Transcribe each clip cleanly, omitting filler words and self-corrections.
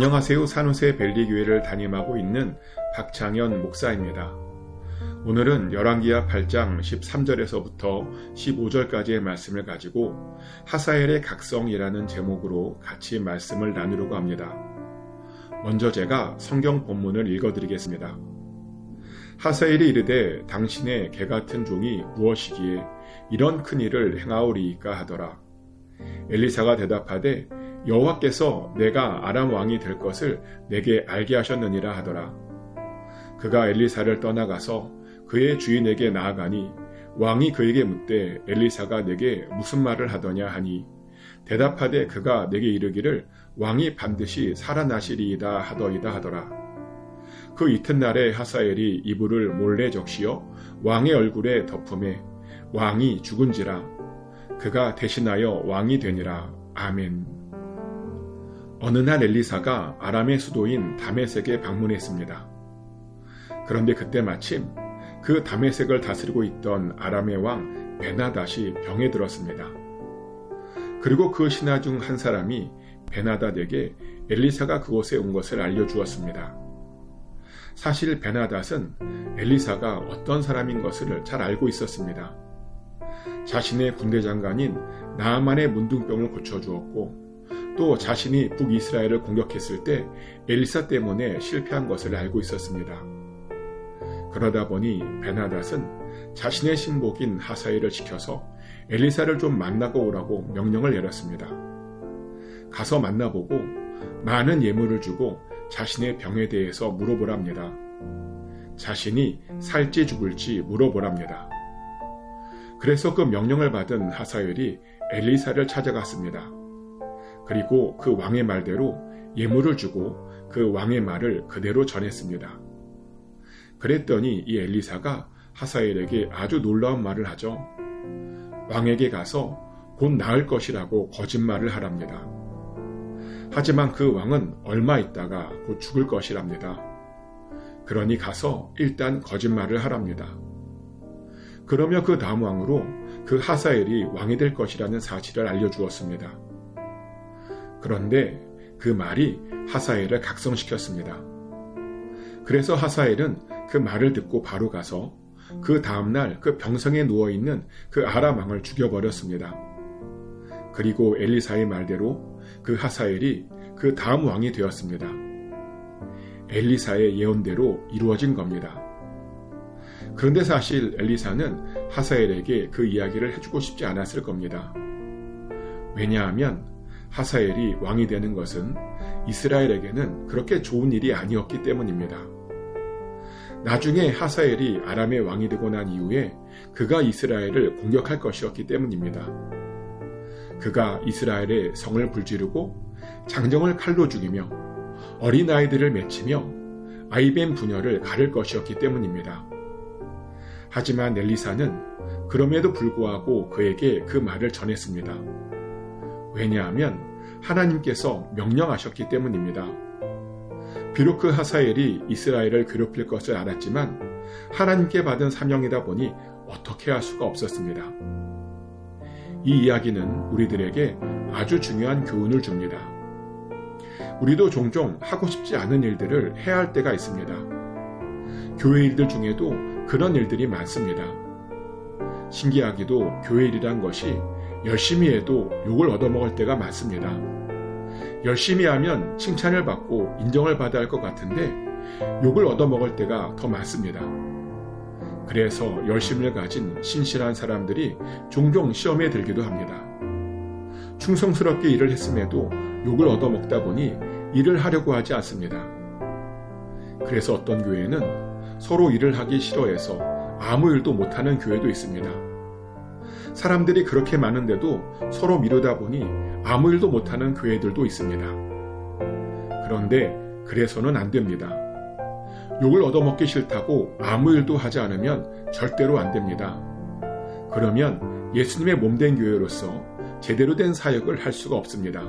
안녕하세요. 산호세 벨리교회를 담임하고 있는 박창현 목사입니다. 오늘은 열왕기하 8장 13절에서부터 15절까지의 말씀을 가지고 하사엘의 각성이라는 제목으로 같이 말씀을 나누려고 합니다. 먼저 제가 성경 본문을 읽어드리겠습니다. 하사엘이 이르되 당신의 개같은 종이 무엇이기에 이런 큰 일을 행하오리이까 하더라. 엘리사가 대답하되 여호와께서 내가 아람 왕이 될 것을 내게 알게 하셨느니라 하더라. 그가 엘리사를 떠나가서 그의 주인에게 나아가니 왕이 그에게 묻되 엘리사가 내게 무슨 말을 하더냐 하니 대답하되 그가 내게 이르기를 왕이 반드시 살아나시리이다 하더이다 하더라. 그 이튿날에 하사엘이 이불을 몰래 적시어 왕의 얼굴에 덮음에 왕이 죽은지라 그가 대신하여 왕이 되니라. 아멘. 어느 날 엘리사가 아람의 수도인 다메섹에 방문했습니다. 그런데 그때 마침 그 다메섹을 다스리고 있던 아람의 왕 베나닷이 병에 들었습니다. 그리고 그 신하 중 한 사람이 베나닷에게 엘리사가 그곳에 온 것을 알려주었습니다. 사실 베나닷은 엘리사가 어떤 사람인 것을 잘 알고 있었습니다. 자신의 군대 장관인 나아만의 문둥병을 고쳐주었고 또 자신이 북이스라엘을 공격했을 때 엘리사 때문에 실패한 것을 알고 있었습니다. 그러다 보니 베나닷은 자신의 신복인 하사엘을 시켜서 엘리사를 좀 만나고 오라고 명령을 내렸습니다. 가서 만나보고 많은 예물을 주고 자신의 병에 대해서 물어보랍니다. 자신이 살지 죽을지 물어보랍니다. 그래서 그 명령을 받은 하사엘이 엘리사를 찾아갔습니다. 그리고 그 왕의 말대로 예물을 주고 그 왕의 말을 그대로 전했습니다. 그랬더니 이 엘리사가 하사엘에게 아주 놀라운 말을 하죠. 왕에게 가서 곧 나을 것이라고 거짓말을 하랍니다. 하지만 그 왕은 얼마 있다가 곧 죽을 것이랍니다. 그러니 가서 일단 거짓말을 하랍니다. 그러며 그 다음 왕으로 그 하사엘이 왕이 될 것이라는 사실을 알려주었습니다. 그런데 그 말이 하사엘을 각성시켰습니다. 그래서 하사엘은 그 말을 듣고 바로 가서 그 다음날 그 병성에 누워있는 그 아람 왕을 죽여버렸습니다. 그리고 엘리사의 말대로 그 하사엘이 그 다음 왕이 되었습니다. 엘리사의 예언대로 이루어진 겁니다. 그런데 사실 엘리사는 하사엘에게 그 이야기를 해주고 싶지 않았을 겁니다. 왜냐하면 하사엘이 왕이 되는 것은 이스라엘에게는 그렇게 좋은 일이 아니었기 때문입니다. 나중에 하사엘이 아람의 왕이 되고 난 이후에 그가 이스라엘을 공격할 것이었기 때문입니다. 그가 이스라엘의 성을 불지르고 장정을 칼로 죽이며 어린아이들을 맺히며 아이벤 부녀를 가를 것이었기 때문입니다. 하지만 엘리사는 그럼에도 불구하고 그에게 그 말을 전했습니다. 왜냐하면 하나님께서 명령하셨기 때문입니다. 비록 그 하사엘이 이스라엘을 괴롭힐 것을 알았지만 하나님께 받은 사명이다 보니 어떻게 할 수가 없었습니다. 이 이야기는 우리들에게 아주 중요한 교훈을 줍니다. 우리도 종종 하고 싶지 않은 일들을 해야 할 때가 있습니다. 교회 일들 중에도 그런 일들이 많습니다. 신기하게도 교회 일이란 것이 열심히 해도 욕을 얻어먹을 때가 많습니다. 열심히 하면 칭찬을 받고 인정을 받아야 할 것 같은데 욕을 얻어먹을 때가 더 많습니다. 그래서 열심을 가진 신실한 사람들이 종종 시험에 들기도 합니다. 충성스럽게 일을 했음에도 욕을 얻어먹다 보니 일을 하려고 하지 않습니다. 그래서 어떤 교회는 서로 일을 하기 싫어해서 아무 일도 못하는 교회도 있습니다. 사람들이 그렇게 많은데도 서로 미루다 보니 아무 일도 못하는 교회들도 있습니다. 그런데 그래서는 안 됩니다. 욕을 얻어먹기 싫다고 아무 일도 하지 않으면 절대로 안 됩니다. 그러면 예수님의 몸된 교회로서 제대로 된 사역을 할 수가 없습니다.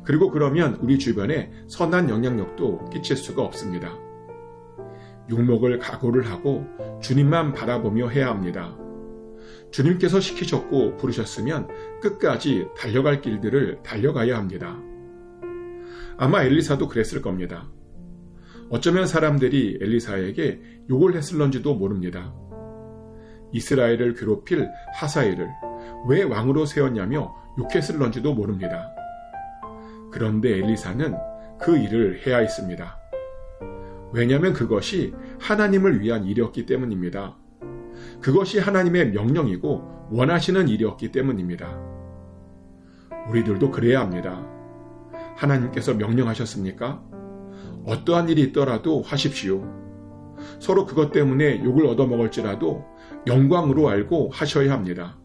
그리고 그러면 우리 주변에 선한 영향력도 끼칠 수가 없습니다. 욕먹을 각오를 하고 주님만 바라보며 해야 합니다. 주님께서 시키셨고 부르셨으면 끝까지 달려갈 길들을 달려가야 합니다. 아마 엘리사도 그랬을 겁니다. 어쩌면 사람들이 엘리사에게 욕을 했을런지도 모릅니다. 이스라엘을 괴롭힐 하사엘을 왜 왕으로 세웠냐며 욕했을런지도 모릅니다. 그런데 엘리사는 그 일을 해야 했습니다. 왜냐하면 그것이 하나님을 위한 일이었기 때문입니다. 그것이 하나님의 명령이고 원하시는 일이었기 때문입니다. 우리들도 그래야 합니다. 하나님께서 명령하셨습니까? 어떠한 일이 있더라도 하십시오. 서로 그것 때문에 욕을 얻어먹을지라도 영광으로 알고 하셔야 합니다.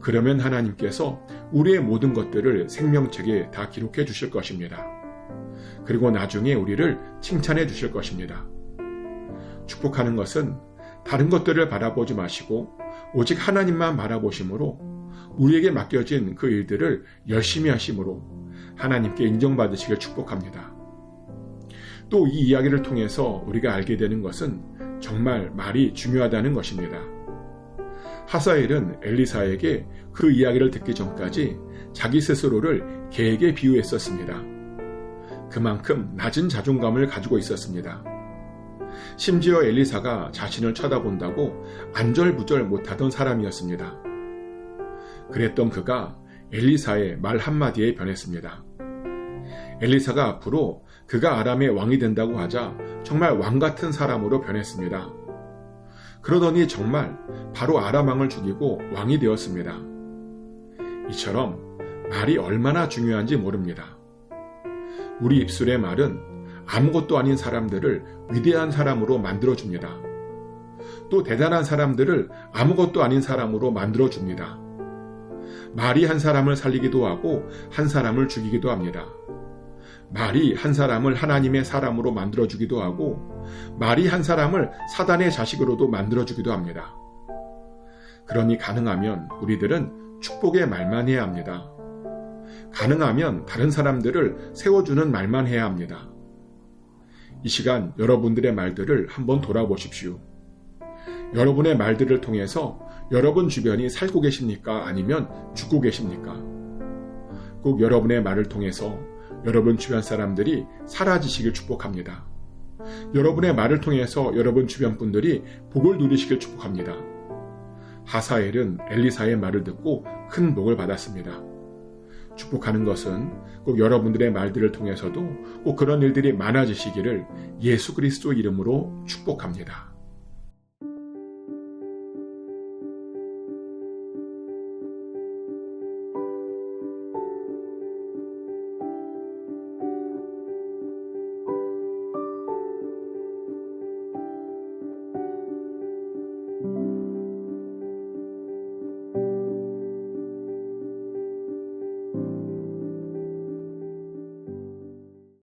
그러면 하나님께서 우리의 모든 것들을 생명책에 다 기록해 주실 것입니다. 그리고 나중에 우리를 칭찬해 주실 것입니다. 축복하는 것은 다른 것들을 바라보지 마시고 오직 하나님만 바라보심으로 우리에게 맡겨진 그 일들을 열심히 하심으로 하나님께 인정받으시길 축복합니다. 또 이 이야기를 통해서 우리가 알게 되는 것은 정말 말이 중요하다는 것입니다. 하사엘은 엘리사에게 그 이야기를 듣기 전까지 자기 스스로를 개에게 비유했었습니다. 그만큼 낮은 자존감을 가지고 있었습니다. 심지어 엘리사가 자신을 쳐다본다고 안절부절 못하던 사람이었습니다. 그랬던 그가 엘리사의 말 한마디에 변했습니다. 엘리사가 앞으로 그가 아람의 왕이 된다고 하자 정말 왕 같은 사람으로 변했습니다. 그러더니 정말 바로 아람 왕을 죽이고 왕이 되었습니다. 이처럼 말이 얼마나 중요한지 모릅니다. 우리 입술의 말은 아무것도 아닌 사람들을 위대한 사람으로 만들어줍니다. 또 대단한 사람들을 아무것도 아닌 사람으로 만들어줍니다. 말이 한 사람을 살리기도 하고 한 사람을 죽이기도 합니다. 말이 한 사람을 하나님의 사람으로 만들어주기도 하고 말이 한 사람을 사단의 자식으로도 만들어주기도 합니다. 그러니 가능하면 우리들은 축복의 말만 해야 합니다. 가능하면 다른 사람들을 세워주는 말만 해야 합니다. 이 시간 여러분들의 말들을 한번 돌아보십시오. 여러분의 말들을 통해서 여러분 주변이 살고 계십니까? 아니면 죽고 계십니까? 꼭 여러분의 말을 통해서 여러분 주변 사람들이 사라지시길 축복합니다. 여러분의 말을 통해서 여러분 주변 분들이 복을 누리시길 축복합니다. 하사엘은 엘리사의 말을 듣고 큰 복을 받았습니다. 축복하는 것은 꼭 여러분들의 말들을 통해서도 꼭 그런 일들이 많아지시기를 예수 그리스도 이름으로 축복합니다.